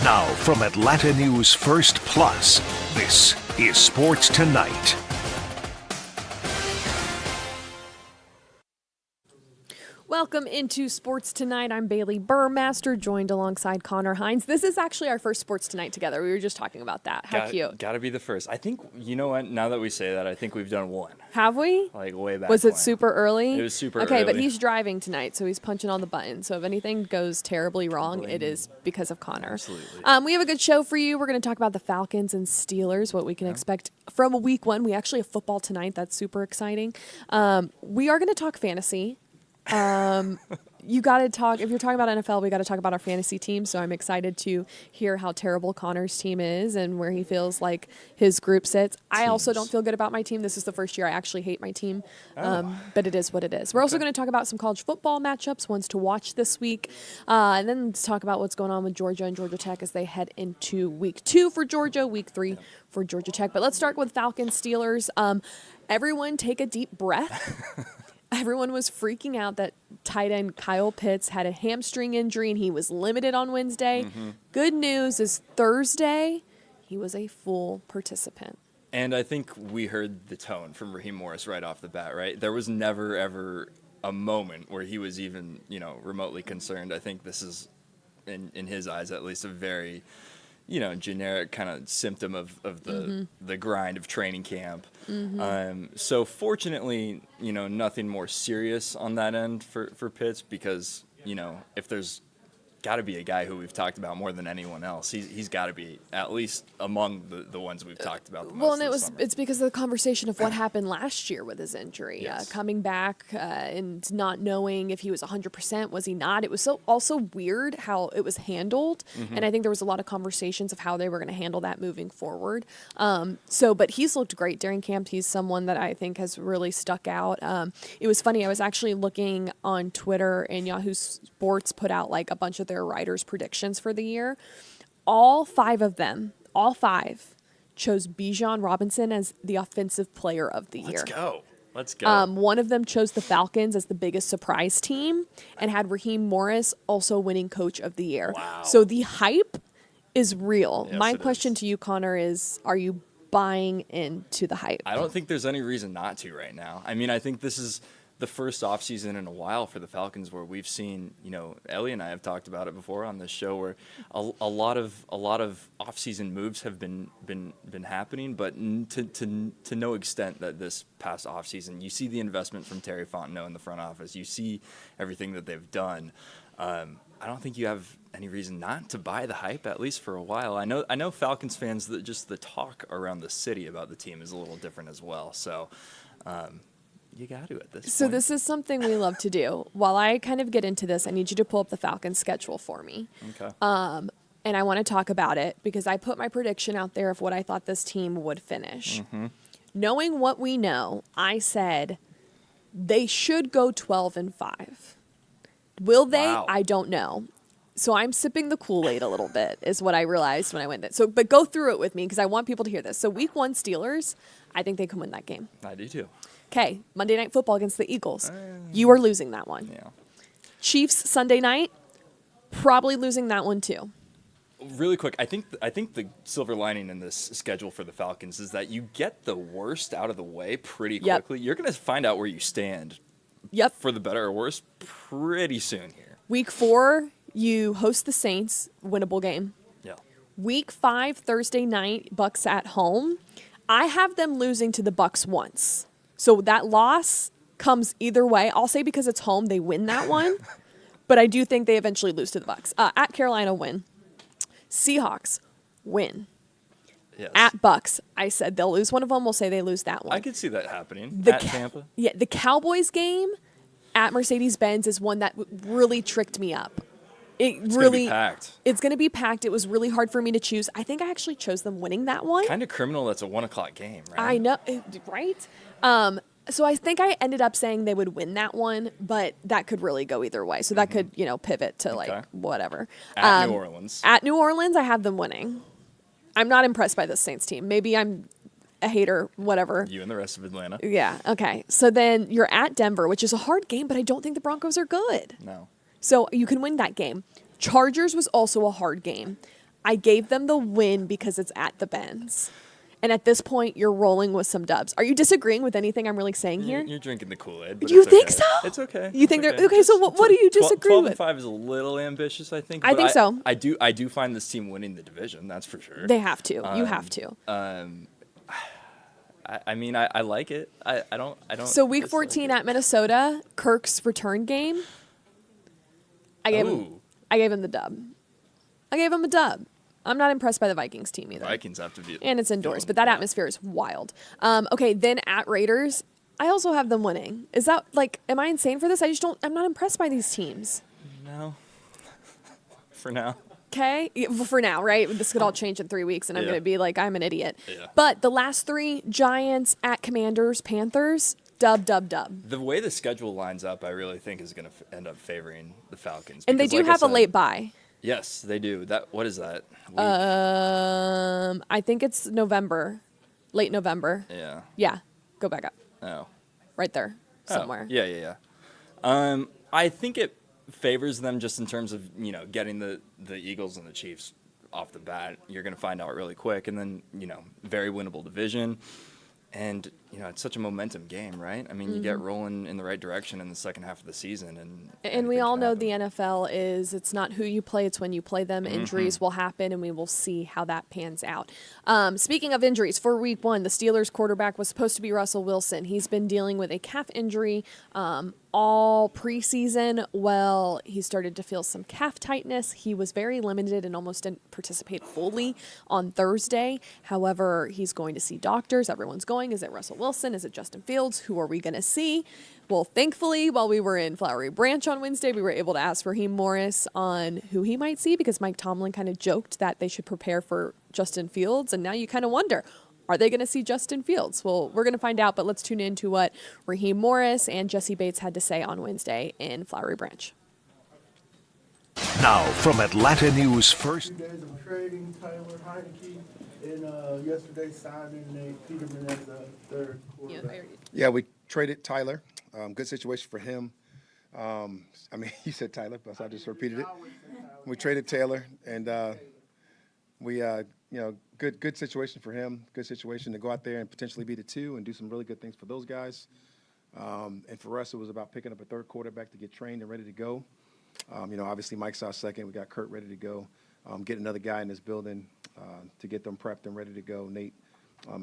Now from Atlanta News First Plus, this is Sports Tonight. Welcome into Sports Tonight. I'm Bailey Burmaster, joined alongside Connor Hines. This is actually our first Sports Tonight together. We were just talking about that. How cute. Got to be the first. I think, you know what, now that we say that, I think we've done one. Have we? Like way back Was it when. super early? It was super early. Okay, but he's driving tonight, so he's punching all the buttons. So if anything goes terribly wrong, it is because of Connor. Absolutely. We have a good show for you. We're going to talk about the Falcons and Steelers, what we can expect from week one. We actually have football tonight. That's super exciting. We are going to talk fantasy. You got to talk, if you're talking about NFL, we got to talk about our fantasy team. So I'm excited to hear how terrible Connor's team is and where he feels like his group sits. I also don't feel good about my team. This is the first year I actually hate my team. But it is what it is. We're also going to talk about some college football matchups, ones to watch this week. And then talk about what's going on with Georgia and Georgia Tech as they head into week 2 for Georgia, week 3 for Georgia Tech. But let's start with Falcons Steelers. Everyone take a deep breath. Everyone was freaking out that tight end Kyle Pitts had a hamstring injury and he was limited on Wednesday. Good news is Thursday, he was a full participant. And I think we heard the tone from Raheem Morris right off the bat, right? There was never, ever a moment where he was even, remotely concerned. I think this is, in his eyes at least, a very, generic kind of symptom of the grind of training camp. So fortunately, nothing more serious on that end for Pitts because, if there's got to be a guy who we've talked about more than anyone else, he's got to be at least among the ones we've talked about the most. Well, and it's because of the conversation of what happened last year with his injury, coming back and not knowing if he was 100%, was he not? It was also weird how it was handled, and I think there was a lot of conversations of how they were going to handle that moving forward. But he's looked great during camp. He's someone that I think has really stuck out. It was funny. I was actually looking on Twitter, and Yahoo Sports put out like a bunch of their writers' predictions for the year. All five chose Bijan Robinson as the offensive player of the year. Let's go. One of them chose the Falcons as the biggest surprise team and had Raheem Morris also winning coach of the year. Wow. So the hype is real. Yes, My question to you, Connor, is are you buying into the hype? I don't think there's any reason not to right now. I mean, I think this is the first offseason in a while for the Falcons where we've seen, Ellie and I have talked about it before on this show, where a lot of offseason moves have been happening, but to no extent that this past offseason. You see the investment from Terry Fontenot in the front office. You see everything that they've done. I don't think you have any reason not to buy the hype, at least for a while. I know Falcons fans, that just the talk around the city about the team is a little different as well. So, you got to at this point. So this is something we love to do. While I kind of get into this, I need you to pull up the Falcons schedule for me. Okay. And I want to talk about it because I put my prediction out there of what I thought this team would finish. Knowing what we know, I said they should go 12-5. Will they? Wow. I don't know. So I'm sipping the Kool-Aid a little bit is what I realized when I went there. So, but go through it with me because I want people to hear this. So week 1 Steelers, I think they can win that game. I do too. Okay, Monday Night Football against the Eagles. You are losing that one. Yeah. Chiefs Sunday night, probably losing that one too. Really quick, I think the silver lining in this schedule for the Falcons is that you get the worst out of the way pretty quickly. You're going to find out where you stand. For the better or worse, pretty soon here. Week 4, you host the Saints, winnable game. Yeah. Week 5, Thursday night, Bucks at home. I have them losing to the Bucks once. So that loss comes either way. I'll say because it's home, they win that one. But I do think they eventually lose to the Bucks. At Carolina, win. Seahawks, win. Yes. At Bucks, I said they'll lose one of them. We'll say they lose that one. I could see that happening at Tampa. Yeah, the Cowboys game at Mercedes-Benz is one that really tricked me up. It's going to be packed. It's going to be packed. It was really hard for me to choose. I think I actually chose them winning that one. Kind of criminal that's a 1:00 game, right? I know, right? So I think I ended up saying they would win that one, but that could really go either way. So that could, pivot to like whatever. At New Orleans. At New Orleans, I have them winning. I'm not impressed by this Saints team. Maybe I'm a hater, whatever. You and the rest of Atlanta. Yeah, okay. So then you're at Denver, which is a hard game, but I don't think the Broncos are good. No. So you can win that game. Chargers was also a hard game. I gave them the win because it's at the Benz. And at this point, you're rolling with some dubs. Are you disagreeing with anything I'm really saying here? You're drinking the Kool-Aid. You it's think okay. so? It's okay. You think it's they're okay? So what do you disagree 12 with? and 5 is a little ambitious, I think. I think so. I do find this team winning the division. That's for sure. They have to. You have to. I mean, I like it. I don't. So week dislike 14 it. at Minnesota, Kirk's return game. I gave him the dub. I gave him a dub. I'm not impressed by the Vikings team either. Vikings have to be. And it's indoors, but that atmosphere is wild. Okay, then at Raiders, I also have them winning. Is that like, am I insane for this? I'm not impressed by these teams. No. For now. Okay, for now, right? This could all change in 3 weeks, and I'm Yeah. going to be like, I'm an idiot. Yeah. But the last three, Giants, at Commanders, Panthers, dub. The way the schedule lines up, I really think is going to end up favoring the Falcons. And they because do like I have a said- late bye. Yes, they do. What is that? Week? I think it's November, late November. Yeah. Yeah, go back up. Oh. Right there, somewhere. Oh, yeah. I think it favors them just in terms of, getting the Eagles and the Chiefs off the bat. You're going to find out really quick. And then, very winnable division. And, it's such a momentum game, right? I mean, you get rolling in the right direction in the second half of the season. And And we anything all can know happen. the NFL it's not who you play, it's when you play them. Injuries will happen, and we will see how that pans out. Speaking of injuries, for week 1, the Steelers quarterback was supposed to be Russell Wilson. He's been dealing with a calf injury all preseason. Well, he started to feel some calf tightness. He was very limited and almost didn't participate fully on Thursday. However, he's going to see doctors. Everyone's going. Is it Russell Wilson? Is it Justin Fields? Who are we going to see? Well, thankfully, while we were in Flowery Branch on Wednesday, we were able to ask Raheem Morris on who he might see because Mike Tomlin kind of joked that they should prepare for Justin Fields. And now you kind of wonder, are they going to see Justin Fields? Well, we're going to find out, but let's tune into what Raheem Morris and Jesse Bates had to say on Wednesday in Flowery Branch. Now, from Atlanta News First. 2 days of trading Tyler Heineke and yesterday signing Nate Peterman as a third quarterback. Yeah, we traded Tyler. Good situation for him. You said Tyler, but I just repeated it. We traded Taylor, and good situation for him. Good situation to go out there and potentially be the 2 and do some really good things for those guys. And for us, it was about picking up a third quarterback to get trained and ready to go. Obviously Mike's our second. We got Kurt ready to go. Get another guy in this building to get them prepped and ready to go. Nate,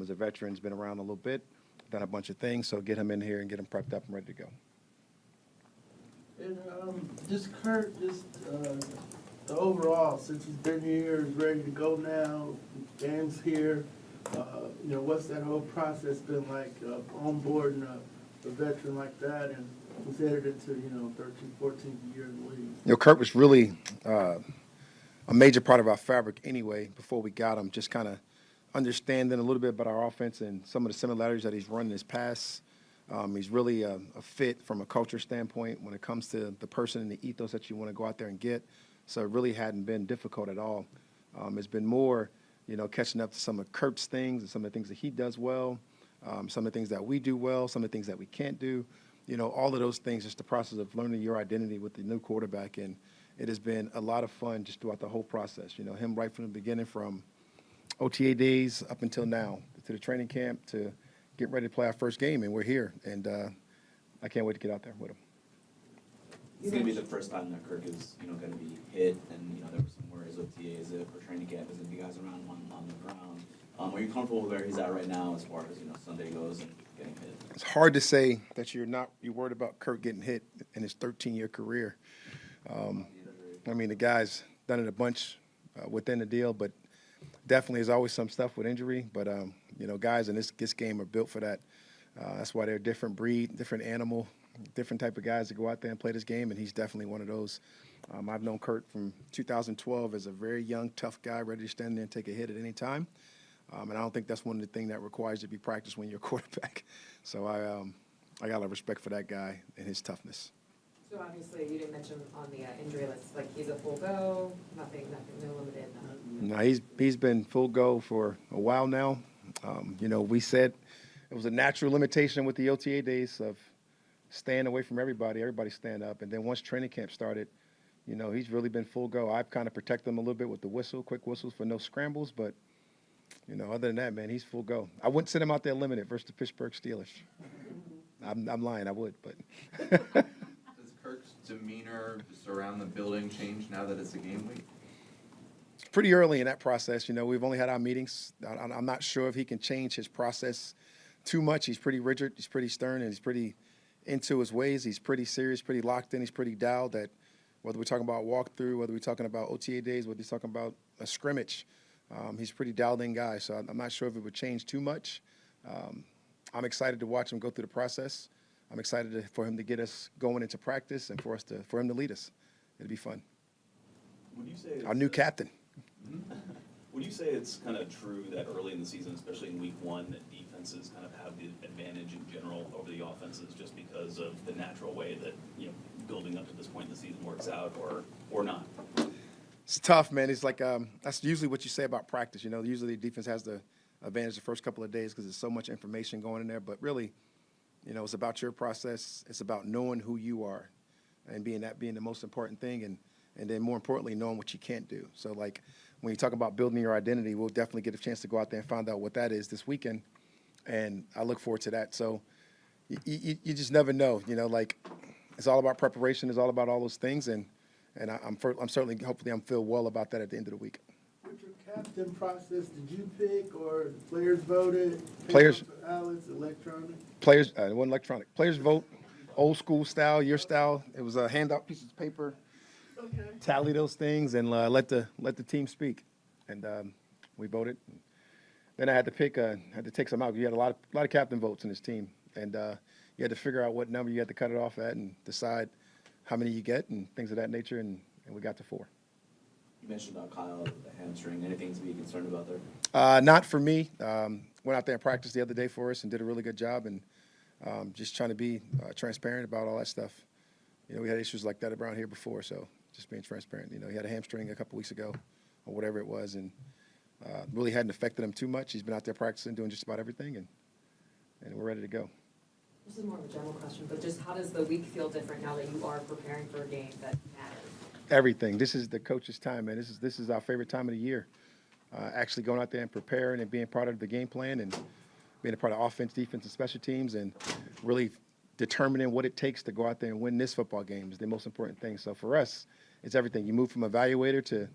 as a veteran, has been around a little bit, done a bunch of things, so get him in here and get him prepped up and ready to go. And just Kurt, the overall, since he's been here, he's ready to go now, Ben's here, what's that whole process been like onboarding a veteran like that and who's headed into, 13th, 14th year in the league? Kurt was really a major part of our fabric anyway before we got him, just kind of understanding a little bit about our offense and some of the similarities that he's run in his past. He's really a fit from a culture standpoint when it comes to the person and the ethos that you want to go out there and get. So it really hadn't been difficult at all. It's been more, catching up to some of Kurt's things and some of the things that he does well, some of the things that we do well, some of the things that we can't do. All of those things, just the process of learning your identity with the new quarterback. And it has been a lot of fun just throughout the whole process. Him right from the beginning, from OTA days up until now, to the training camp, to get ready to play our first game, and we're here. And I can't wait to get out there with him. It's going to be the first time that Kirk is, going to be hit, and, there were some worries OTAs for training camp is going to be guys around on the ground. Are you comfortable with where he's at right now as far as, Sunday goes and getting hit? It's hard to say that you're worried about Kirk getting hit in his 13-year career. The guy's done it a bunch within the deal, but definitely there's always some stuff with injury. But, guys in this game are built for that. That's why they're a different breed, different animal, different type of guys to go out there and play this game, and he's definitely one of those. I've known Kurt from 2012 as a very young, tough guy, ready to stand there and take a hit at any time. And I don't think that's one of the things that requires to be practiced when you're a quarterback. So I got a lot of respect for that guy and his toughness. So obviously, you didn't mention on the injury list, like he's a full go, nothing, no limited. No, he's been full go for a while now. We said it was a natural limitation with the OTA days of staying away from everybody stand up. And then once training camp started, He's really been full go. I've kind of protected him a little bit with the quick whistles for no scrambles, but, other than that, man, he's full go. I wouldn't send him out there limited versus the Pittsburgh Steelers. I'm lying, I would, but. Does Kirk's demeanor just around the building change now that it's a game week? It's pretty early in that process. We've only had our meetings. I'm not sure if he can change his process too much. He's pretty rigid, he's pretty stern, and he's pretty into his ways. He's pretty serious, pretty locked in. He's pretty dialed that whether we're talking about walkthrough, whether we're talking about OTA days, whether we're talking about a scrimmage, he's a pretty dialed in guy. So I'm not sure if it would change too much. I'm excited to watch him go through the process. I'm excited for him to get us going into practice and for him to lead us. It'll be fun. Would you say Our new captain. Would you say it's kind of true that early in the season, especially in week one, that defenses kind of have the advantage in general over the offenses just because of the natural way that, building up to this point in the season works out or not? It's tough, man. It's like that's usually what you say about practice. Usually the defense has the advantage the first couple of days because there's so much information going in there. But really, it's about your process. It's about knowing who you are and being the most important thing. And then more importantly, knowing what you can't do. So like when you talk about building your identity, we'll definitely get a chance to go out there and find out what that is this weekend. And I look forward to that. So you just never know, like it's all about preparation. It's all about all those things. And I'm certainly, hopefully I'm feel well about that at the end of the week. With your captain process, did you pick or the players voted? Players. Ballots, electronic? Players, it wasn't electronic. Players vote, old school style, your style. It was a handout pieces of paper. Okay. Tally those things and let the team speak, and we voted. Then I had to take some out. You had a lot of captain votes in this team, and you had to figure out what number you had to cut it off at and decide how many you get and things of that nature, and we got to 4. You mentioned about Kyle, the hamstring. Anything to be concerned about there? Not for me. Went out there and practiced the other day for us and did a really good job, and just trying to be transparent about all that stuff. We had issues like that around here before, so just being transparent. He had a hamstring a couple weeks ago or whatever it was, and really hadn't affected him too much. He's been out there practicing, doing just about everything, and we're ready to go. This is more of a general question, but just how does the week feel different now that you are preparing for a game that matters? Everything. This is the coach's time, man. This is our favorite time of the year. Actually going out there and preparing and being part of the game plan and being a part of offense, defense, and special teams, and really determining what it takes to go out there and win this football game is the most important thing. So for us, it's everything. You move from evaluator to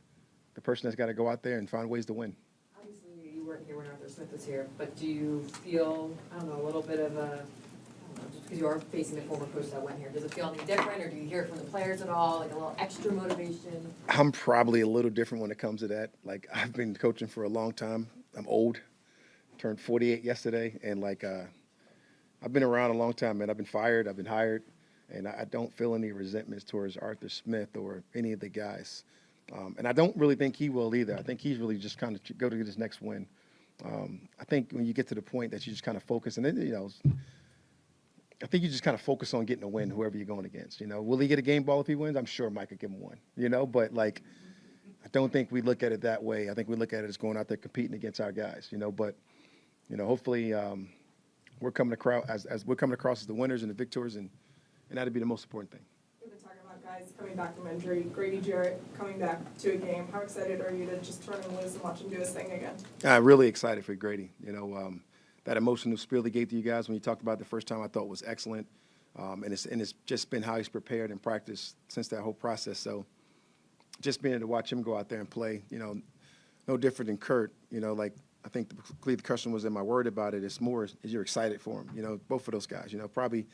the person that's got to go out there and find ways to win. Obviously, you weren't here when Arthur Smith was here, but do you feel, a little bit of a, just because you are facing the former coach that went here, does it feel any different, or do you hear it from the players at all, like a little extra motivation? I'm probably a little different when it comes to that. Like, I've been coaching for a long time. I'm old. Turned 48 yesterday, and I've been around a long time, man. I've been fired. I've been hired. And I don't feel any resentments towards Arthur Smith or any of the guys. And I don't really think he will either. I think he's really just kind of go to get his next win. I think when you get to the point that you just kind of focus, and then, I think you just kind of focus on getting a win, whoever you're going against. Will he get a game ball if he wins? I'm sure Mike could give him one. But I don't think we look at it that way. I think we look at it as going out there competing against our guys. But hopefully we're coming across as we're coming across as the winners and the victors, and that'd be the most important thing. We've been talking about guys coming back from injury. Grady Jarrett coming back to a game. How excited are you to just turn him loose and watch him do his thing again? I'm really excited for Grady. That emotional spiel he gave to you guys when you talked about it the first time I thought was excellent. And it's just been how he's prepared and practiced since that whole process. So just being able to watch him go out there and play, no different than Kurt. I think the question was, am I worried about it? It's more, is you're excited for him. Both of those guys, probably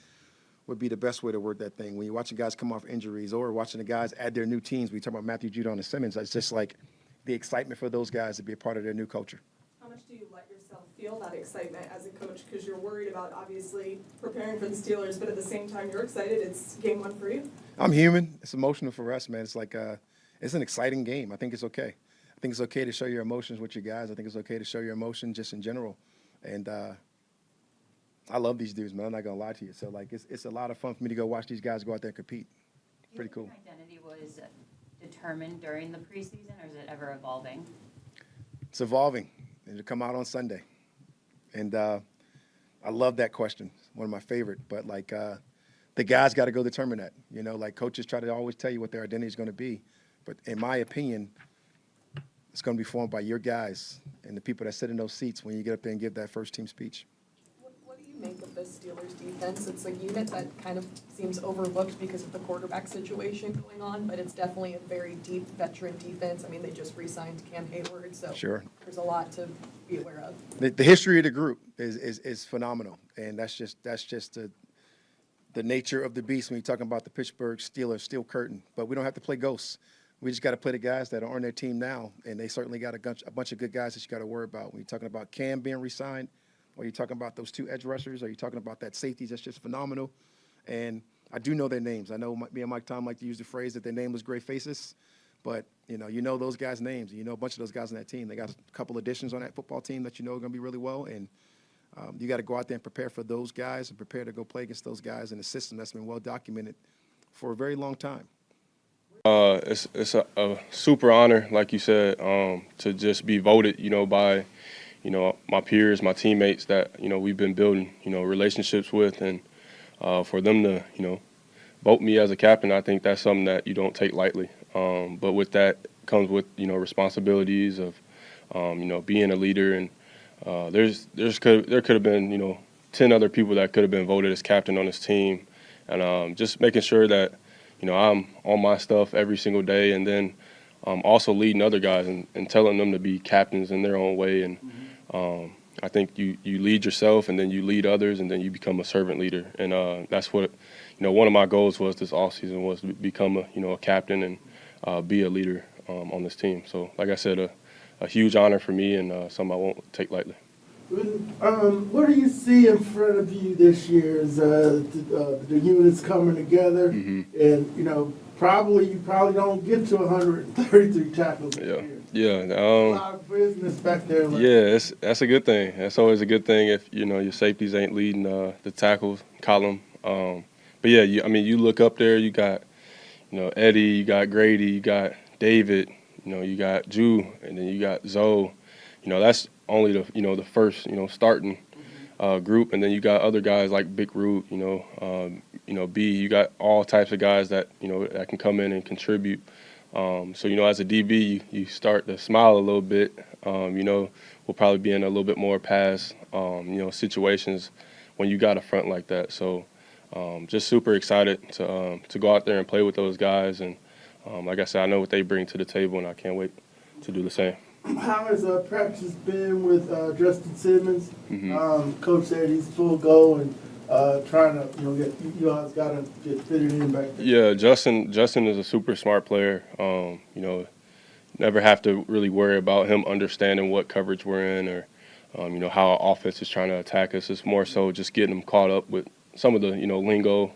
would be the best way to word that thing. When you're watching guys come off injuries or watching the guys add their new teams, we talk about Matthew Judon and Simmons, it's just like the excitement for those guys to be a part of their new culture. How much do you let yourself feel that excitement as a coach? Because you're worried about obviously preparing for the Steelers, but at the same time you're excited. It's game one for you. I'm human. It's emotional for us, man. It's like it's an exciting game. I think it's okay. I think it's okay to show your emotions with your guys. I think it's okay to show your emotions just in general. And I love these dudes, man. I'm not gonna lie to you. So it's a lot of fun for me to go watch these guys go out there and compete. Pretty cool. Do you think your identity was determined during the preseason, or is it ever evolving? It's evolving. It'll come out on Sunday. And I love that question. It's one of my favorite. But the guys got to go determine that. You know, like coaches try to always tell you what their identity is going to be. But in my opinion, it's going to be formed by your guys and the people that sit in those seats when you get up there and give that first team speech. What do you make of the Steelers defense? It's a unit that kind of seems overlooked because of the quarterback situation going on, but it's definitely a very deep veteran defense. I mean, they just re-signed Cam Hayward, so Sure. there's a lot to be aware of. The history of the group is phenomenal, and that's just the nature of the beast when you're talking about the Pittsburgh Steelers steel curtain. But we don't have to play ghosts. We just got to play the guys that are on their team now, and they certainly got a bunch of good guys that you got to worry about. When you're talking about Cam being re-signed, or you're talking about those 2 edge rushers, or you're talking about that safeties, that's just phenomenal. And I do know their names. I know me and Mike Tom like to use the phrase that their nameless gray faces, but you know those guys' names. You know a bunch of those guys on that team. They got a couple additions on that football team that you know are going to be really well, and you got to go out there and prepare for those guys and prepare to go play against those guys in a system that's been well documented for a very long time. It's a super honor, like you said, to just be voted, by, my peers, my teammates that, we've been building, relationships with, and for them to, vote me as a captain, I think that's something that you don't take lightly. But with that comes with, responsibilities of, being a leader, and there could have been, 10 other people that could have been voted as captain on this team, and just making sure that, I'm on my stuff every single day, and then also leading other guys and telling them to be captains in their own way. And I think you lead yourself, and then you lead others, and then you become a servant leader. And that's what, one of my goals was this offseason was to become a captain and be a leader on this team. So, like I said, a huge honor for me, and something I won't take lightly. What do you see in front of you this year as the units coming together? Mm-hmm. And, you probably don't get to 133 tackles this year. Yeah. A lot of business back there. That's a good thing. That's always a good thing if, your safeties ain't leading the tackles column. But, yeah, you look up there, you got, Eddie, you got Grady, you got David, you got Jew, and then you got Zoe. That's only the first, starting group, and then you got other guys like Big Root, B. You got all types of guys that that can come in and contribute. So as a DB, you start to smile a little bit. We'll probably be in a little bit more pass, situations when you got a front like that. So just super excited to go out there and play with those guys, and like I said, I know what they bring to the table, and I can't wait to do the same. How has practice been with Justin Simmons? Mm-hmm. Coach said he's full go and trying to, get you guys got to get fitted in back there. Yeah, Justin is a super smart player. Never have to really worry about him understanding what coverage we're in, or how our offense is trying to attack us. It's more so just getting him caught up with some of the lingo.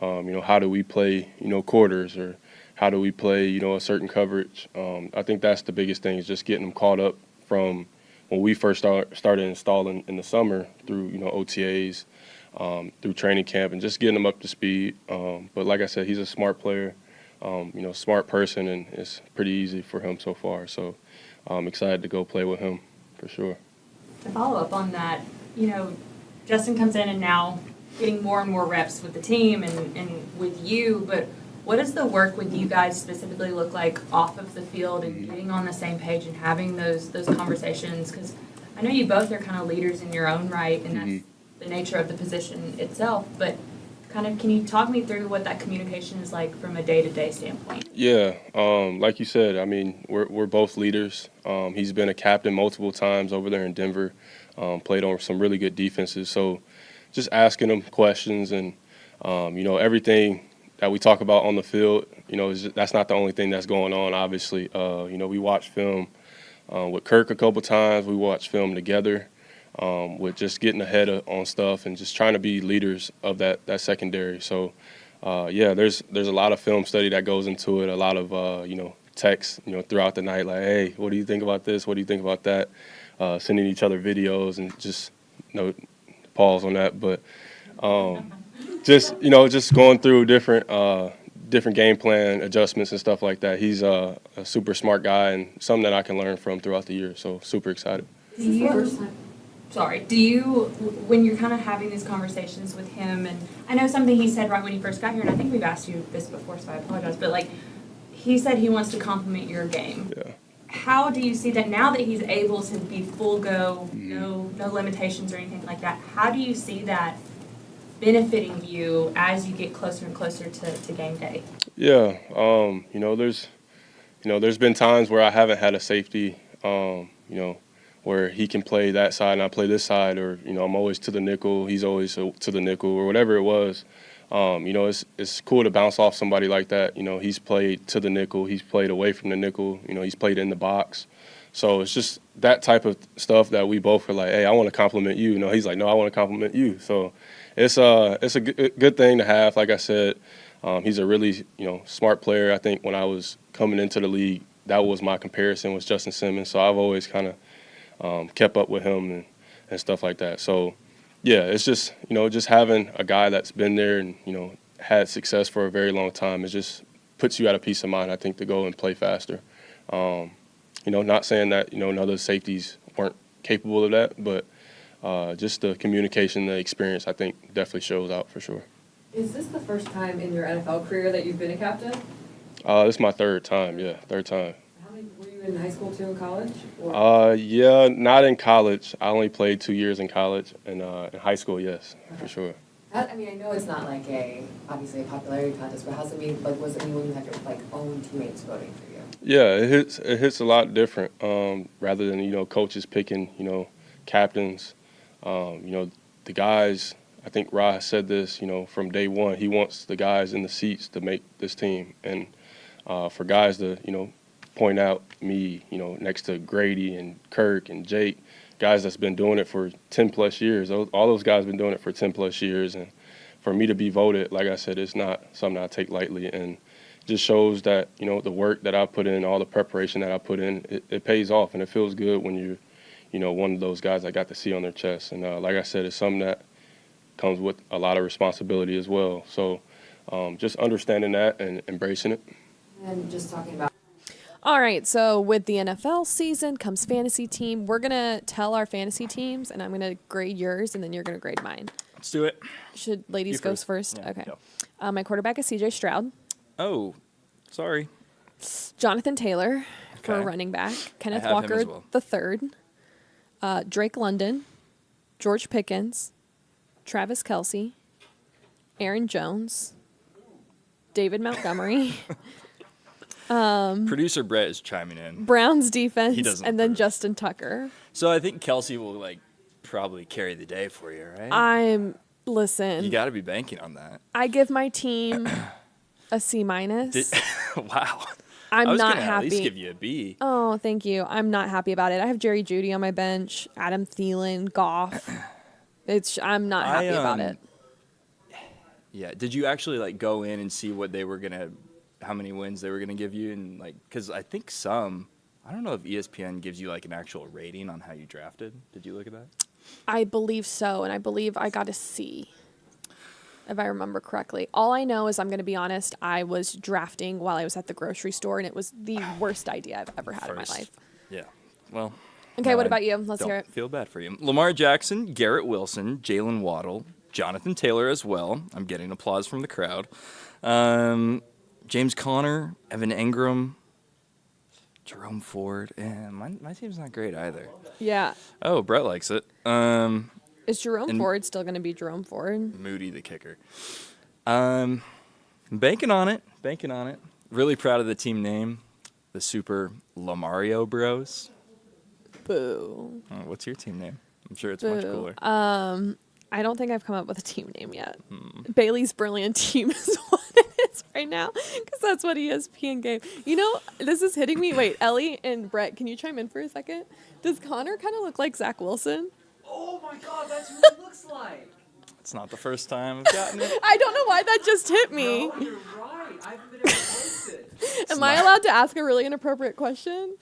How do we play quarters, or how do we play, a certain coverage? I think that's the biggest thing, is just getting them caught up from when we first started installing in the summer through, OTAs, through training camp, and just getting them up to speed. But like I said, he's a smart player, smart person, and it's pretty easy for him so far. So I'm excited to go play with him for sure. To follow up on that, Justin comes in and now getting more and more reps with the team and with you, but what does the work with you guys specifically look like off of the field and getting on the same page and having those conversations? Because I know you both are kind of leaders in your own right, and that's the nature of the position itself. But kind of, can you talk me through what that communication is like from a day-to-day standpoint? Yeah, like you said, we're both leaders. He's been a captain multiple times over there in Denver, played on some really good defenses. So just asking him questions, and everything that we talk about on the field, that's not the only thing that's going on, obviously. We watch film with Kirk a couple times. We watch film together with just getting ahead on stuff and just trying to be leaders of that secondary. So, there's a lot of film study that goes into it, a lot of, texts, throughout the night, like, hey, what do you think about this? What do you think about that? Sending each other videos, and just, pause on that. But just going through different game plan adjustments and stuff like that. He's a super smart guy, and something that I can learn from throughout the year. So super excited. Is this the first time? do you, when you're kind of having these conversations with him, and I know something he said right when he first got here, and I think we've asked you this before, so I apologize, but like, he said he wants to compliment your game. Yeah. How do you see that now that he's able to be full go, no limitations or anything like that? How do you see that benefiting you as you get closer and closer to game day? Yeah, there's been times where I haven't had a safety, where he can play that side and I play this side, or I'm always to the nickel, he's always to the nickel, or whatever it was. It's cool to bounce off somebody like that. He's played to the nickel, he's played away from the nickel, he's played in the box. So it's just that type of stuff that we both are like, hey, I want to compliment you. He's like, no, I want to compliment you. So it's a good thing to have. Like I said, he's a really smart player. I think when I was coming into the league, that was my comparison was Justin Simmons. So I've always kind of kept up with him and stuff like that. So yeah, it's just just having a guy that's been there and had success for a very long time. It just puts you at a peace of mind, I think, to go and play faster. Not saying that none of the safeties weren't capable of that, but just the communication, the experience, I think definitely shows out for sure. Is this the first time in your NFL career that you've been a captain? This is my third time. How many were you in high school too, in college? Or? Yeah, not in college. I only played 2 years in college, and in high school, yes, for sure. I know it's not like obviously a popularity contest, but how's it mean? Like, was it mean when you had your own teammates voting for you? Yeah, it hits a lot different. Rather than coaches picking captains. The guys. I think Ra said this. From day one, he wants the guys in the seats to make this team, and for guys to point out me, next to Grady and Kirk and Jake, guys that's been doing it for 10 plus years. All those guys been doing it for 10 plus years, and for me to be voted, like I said, it's not something I take lightly, and it just shows that the work that I put in, all the preparation that I put in, it pays off, and it feels good when you're one of those guys I got to see on their chest, and like I said, it's something that comes with a lot of responsibility as well. So just understanding that and embracing it. And just talking about. All right, so with the NFL season comes fantasy team. We're going to tell our fantasy teams, and I'm going to grade yours, and then you're going to grade mine. Let's do it. Should ladies You go first. first? Yeah, Okay. go. My quarterback is CJ Stroud. Oh, sorry. Jonathan Taylor for Okay. running back. Kenneth have him Walker as well. the third. Drake London. George Pickens. Travis Kelce. Aaron Jones. David Montgomery. Producer Brett is chiming in. Browns defense. He doesn't And then approve. Justin Tucker. So I think Kelsey will probably carry the day for you, right? Listen. You got to be banking on that. I give my team a C minus. Wow. I'm I was not gonna happy. At least give you a B. Oh, thank you. I'm not happy about it. I have Jerry Jeudy on my bench, Adam Thielen, Goff. I'm not happy about it. Yeah. Did you actually go in and see what they were gonna, how many wins they were gonna give you, and because I think I don't know if ESPN gives you an actual rating on how you drafted. Did you look at that? I believe so, and I believe I got a C, if I remember correctly. All I know is, I'm going to be honest, I was drafting while I was at the grocery store, and it was the worst idea I've ever had in my life. Yeah. Well. Okay, what about you? Let's hear it. Feel bad for you. Lamar Jackson, Garrett Wilson, Jalen Waddle, Jonathan Taylor as well. I'm getting applause from the crowd. James Conner, Evan Engram, Jerome Ford. My team's not great either. Yeah. Oh, Brett likes it. Is Jerome Ford still going to be Jerome Ford? Moody, the kicker. Banking on it. Really proud of the team name, the Super Lamario Bros. Boo. Oh, what's your team name? I'm sure it's much cooler. I don't think I've come up with a team name yet. Bailey's Brilliant Team is what it is right now, because that's what ESPN gave. This is hitting me. Wait, Ellie and Brett, can you chime in for a second? Does Connor kind of look like Zach Wilson? Oh my God, that's what he looks like. It's not the first time I've gotten it. I don't know why that just hit me. No, you're right. I haven't been able to place it. Am I allowed to ask a really inappropriate question?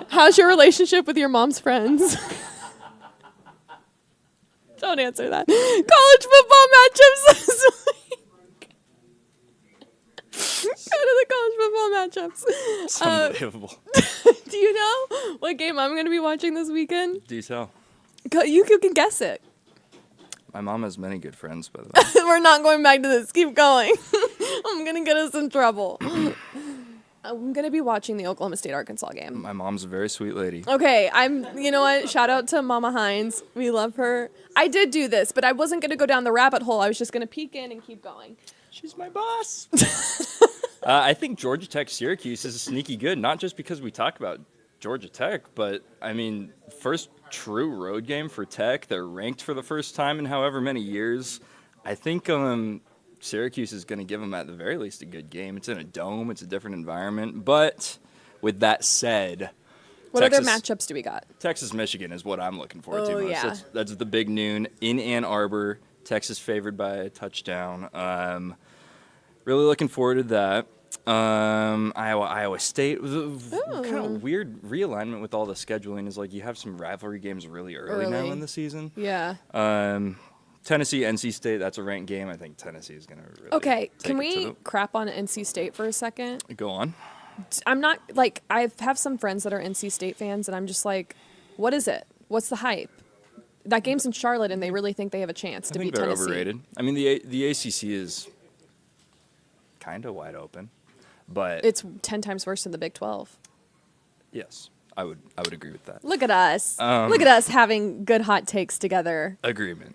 How's your relationship with your mom's friends? Don't answer that. College football matchups this week. Go to the college football matchups. It's unbelievable. Do you know what game I'm going to be watching this weekend? Do tell. You can guess it. My mom has many good friends, by the way. We're not going back to this. Keep going. I'm going to get us in trouble. I'm going to be watching the Oklahoma State-Arkansas game. My mom's a very sweet lady. Okay, you know what? Shout out to Mama Hines. We love her. I did do this, but I wasn't going to go down the rabbit hole. I was just going to peek in and keep going. She's my boss. I think Georgia Tech-Syracuse is sneaky good, not just because we talk about Georgia Tech, but, I mean, first true road game for Tech. They're ranked for the first time in however many years. I think Syracuse is going to give them, at the very least, a good game. It's in a dome. It's a different environment. But with that said, what other matchups do we got? Texas-Michigan is what I'm looking forward to most. Yeah. That's the big noon in Ann Arbor. Texas favored by a touchdown. Really looking forward to that. Iowa State. Kind of weird realignment with all the scheduling is like you have some rivalry games really early now in the season. Yeah. Tennessee, NC State, that's a ranked game. I think Tennessee is going to really Okay, take can it we to crap on NC State for a second? Go on. I'm not, like, I have some friends that are NC State fans, and I'm just like, what is it? What's the hype? That game's in Charlotte, and they really think they have a chance to beat Tennessee. I think they're overrated. I mean, the ACC is kind of wide open, but it's 10 times worse than the Big 12. Yes, I would agree with that. Look at us. Look at us having good hot takes together. Agreement.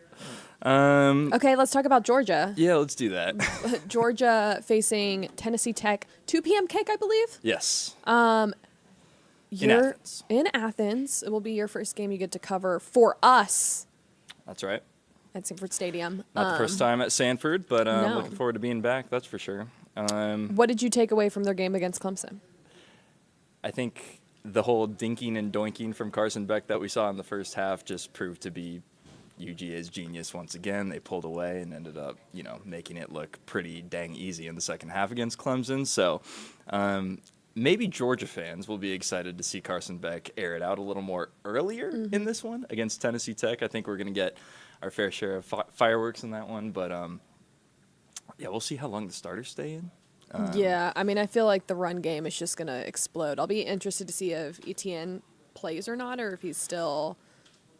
Okay, let's talk about Georgia. Yeah, let's do that. Georgia facing Tennessee Tech, 2 p.m. kick, I believe. Yes. In Athens. In Athens. It will be your first game you get to cover for us That's right. at Sanford Stadium. Not the first time at Sanford, but no. looking forward to being back, that's for sure. What did you take away from their game against Clemson? I think the whole dinking and doinking from Carson Beck that we saw in the first half just proved to be UGA's genius once again. They pulled away and ended up, making it look pretty dang easy in the second half against Clemson. So maybe Georgia fans will be excited to see Carson Beck air it out a little more earlier in this one against Tennessee Tech. I think we're going to get our fair share of fireworks in that one. But, we'll see how long the starters stay in. Yeah, I mean, I feel like the run game is just going to explode. I'll be interested to see if Etienne plays or not, or if he's still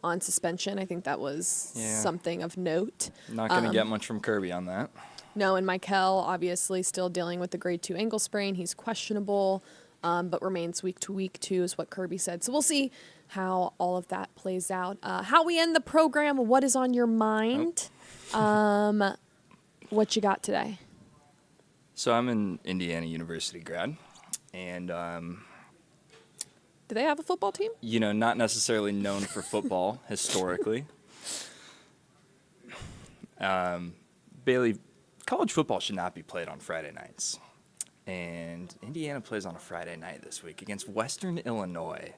on suspension. I think that was something of note. Not going to get much from Kirby on that. No, and Mikel obviously still dealing with the grade 2 ankle sprain. He's questionable, but remains week to week too, is what Kirby said. So we'll see how all of that plays out. How we end the program, what is on your mind? What you got today? So I'm an Indiana University grad, and do they have a football team? Not necessarily known for football historically. Bailey, college football should not be played on Friday nights. And Indiana plays on a Friday night this week against Western Illinois.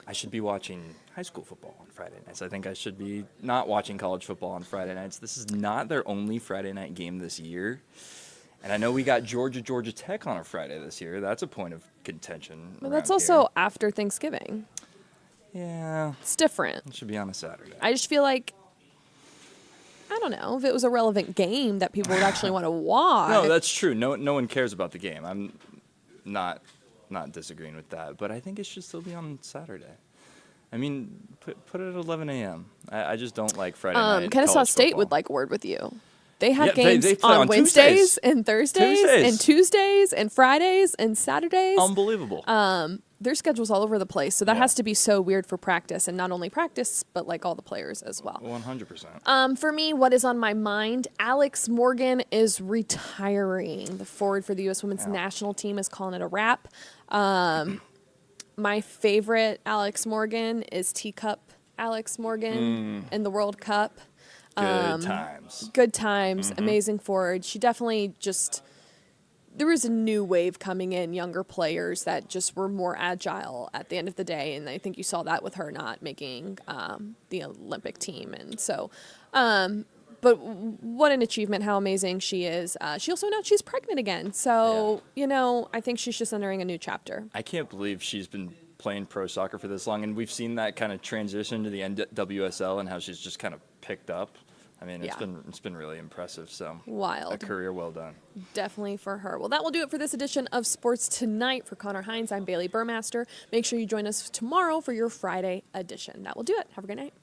I should be watching high school football on Friday nights. I think I should be not watching college football on Friday nights. This is not their only Friday night game this year. And I know we got Georgia Tech on a Friday this year. That's a point of contention. But that's also after Thanksgiving. Yeah. It's different. It should be on a Saturday. I just feel like, I don't know, if it was a relevant game that people would actually want to watch. No, that's true. No one cares about the game. I'm not disagreeing with that. But I think it should still be on Saturday. I mean, put it at 11 a.m. I just don't like Friday night Kennesaw college State football. would like a word with you. They have Yeah, games they play on Wednesdays Tuesdays. and Thursdays and Tuesdays and Fridays and Saturdays. Unbelievable. Their schedule's all over the place, so that has to be so weird for practice, and not only practice, but like all the players as well. 100%. For me, what is on my mind? Alex Morgan is retiring. The forward for the U.S. Women's National Team is calling it a wrap. My favorite Alex Morgan is Teacup Alex Morgan in the World Cup. Good times. Good times. Amazing forward. She definitely there was a new wave coming in, younger players that just were more agile at the end of the day. And I think you saw that with her not making the Olympic team. And so, but what an achievement, how amazing she is. She also announced she's pregnant again. So, I think she's just entering a new chapter. I can't believe she's been playing pro soccer for this long. And we've seen that kind of transition to the NWSL and how she's just kind of picked up. I mean, it's been really impressive. So wild. A career well done. Definitely for her. Well, that will do it for this edition of Sports Tonight. For Connor Hines, I'm Bailey Burmaster. Make sure you join us tomorrow for your Friday edition. That will do it. Have a great night.